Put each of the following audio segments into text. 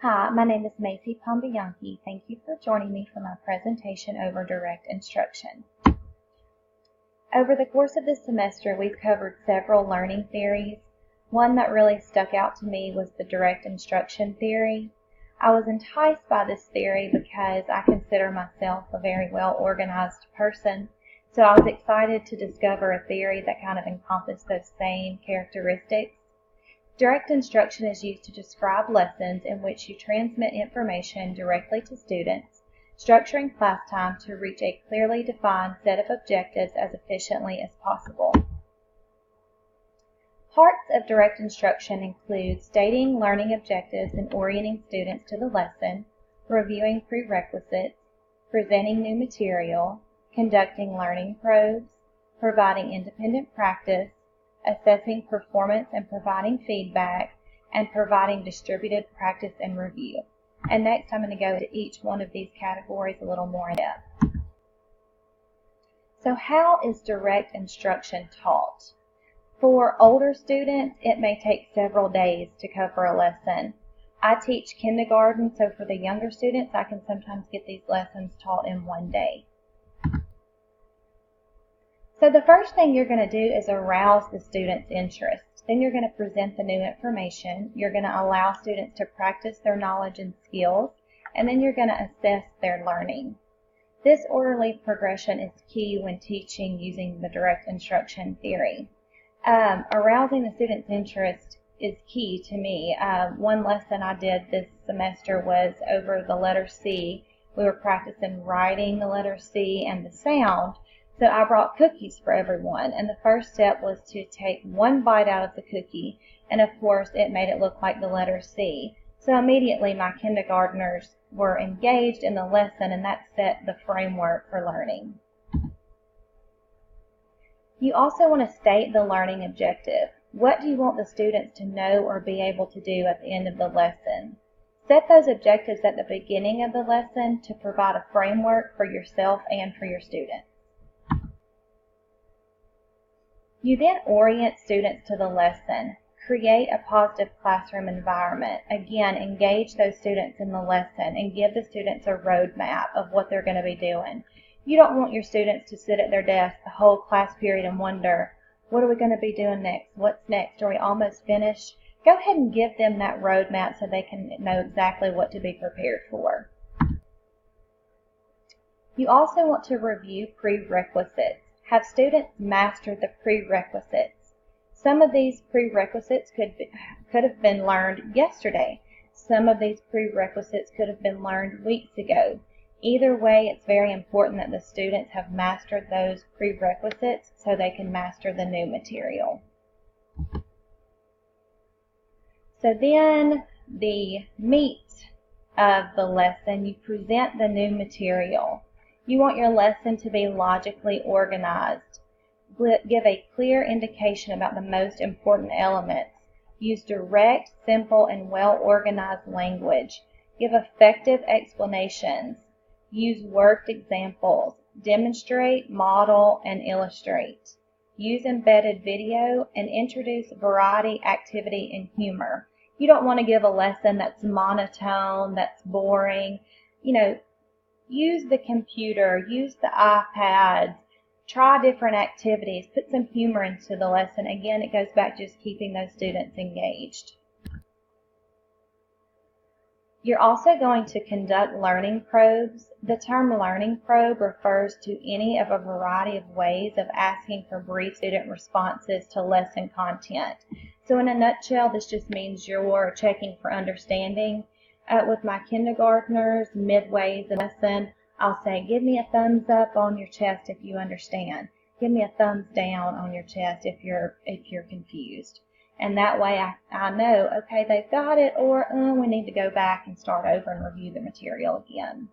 Hi, my name is Macy Pombianchi. Thank you for joining me for my presentation over direct instruction. Over the course of this semester, we've covered several learning theories. One that really stuck out to me was the direct instruction theory. I was enticed by this theory because I consider myself a very well-organized person, so I was excited to discover a theory that kind of encompassed those same characteristics. Direct instruction is used to describe lessons in which you transmit information directly to students, structuring class time to reach a clearly defined set of objectives as efficiently as possible. Parts of direct instruction include stating learning objectives and orienting students to the lesson, reviewing prerequisites, presenting new material, conducting learning probes, providing independent practice, assessing performance and providing feedback, and providing distributed practice and review. And next I'm going to go to each one of these categories a little more in depth. So how is direct instruction taught? For older students, it may take several days to cover a lesson. I teach kindergarten, so for the younger students, I can sometimes get these lessons taught in one day. So the first thing you're going to do is arouse the student's interest. Then you're going to present the new information. You're going to allow students to practice their knowledge and skills, and then you're going to assess their learning. This orderly progression is key when teaching using the direct instruction theory. Arousing the student's interest is key to me. One lesson I did this semester was over the letter C. We were practicing writing the letter C and the sound. So I brought cookies for everyone, and the first step was to take one bite out of the cookie, and of course it made it look like the letter C. So immediately my kindergartners were engaged in the lesson, and that set the framework for learning. You also want to state the learning objective. What do you want the students to know or be able to do at the end of the lesson? Set those objectives at the beginning of the lesson to provide a framework for yourself and for your students. You then orient students to the lesson. Create a positive classroom environment. Again, engage those students in the lesson and give the students a roadmap of what they're going to be doing. You don't want your students to sit at their desk the whole class period and wonder, what are we going to be doing next? What's next? Are we almost finished? Go ahead and give them that roadmap so they can know exactly what to be prepared for. You also want to review prerequisites. Have students master the prerequisites. Some of these prerequisites could have been learned yesterday. Some of these prerequisites could have been learned weeks ago. Either way, it's very important that the students have mastered those prerequisites so they can master the new material. So then the meat of the lesson, you present the new material. You want your lesson to be logically organized. Give a clear indication about the most important elements. Use direct, simple, and well-organized language. Give effective explanations. Use worked examples. Demonstrate, model, and illustrate. Use embedded video and introduce variety, activity, and humor. You don't want to give a lesson that's monotone, that's boring. Use the computer, use the iPads, try different activities, put some humor into the lesson. Again, it goes back to just keeping those students engaged. You're also going to conduct learning probes. The term learning probe refers to any of a variety of ways of asking for brief student responses to lesson content. So in a nutshell, this just means you're checking for understanding. With my kindergartners, midway the lesson, I'll say, give me a thumbs up on your chest if you understand. Give me a thumbs down on your chest if you're confused. And that way I know, okay, they've got it, or we need to go back and start over and review the material again.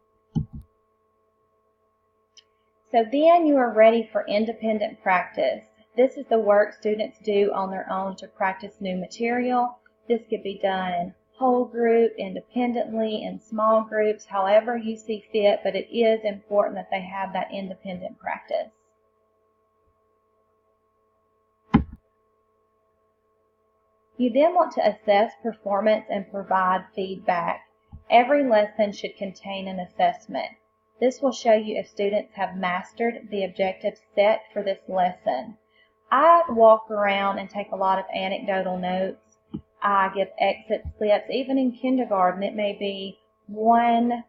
So then you are ready for independent practice. This is the work students do on their own to practice new material. This could be done in whole group, independently, in small groups, however you see fit, but it is important that they have that independent practice. You then want to assess performance and provide feedback. Every lesson should contain an assessment. This will show you if students have mastered the objectives set for this lesson. I walk around and take a lot of anecdotal notes. I give exit slips. Even in kindergarten, it may be one,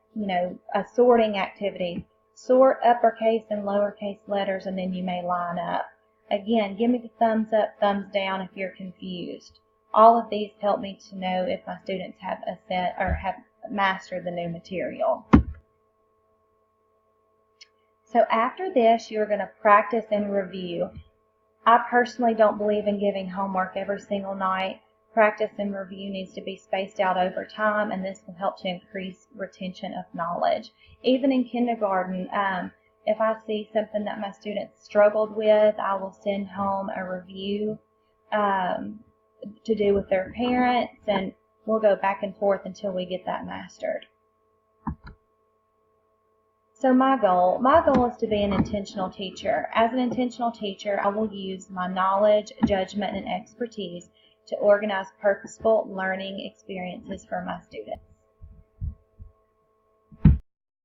a sorting activity. Sort uppercase and lowercase letters, and then you may line up. Again, give me the thumbs up, thumbs down if you're confused. All of these help me to know if my students have have mastered the new material. So after this, you're going to practice and review. I personally don't believe in giving homework every single night. Practice and review needs to be spaced out over time, and this will help to increase retention of knowledge. Even in kindergarten, if I see something that my students struggled with, I will send home a review to do with their parents, and we'll go back and forth until we get that mastered. So my goal is to be an intentional teacher. As an intentional teacher, I will use my knowledge, judgment, and expertise to organize purposeful learning experiences for my students.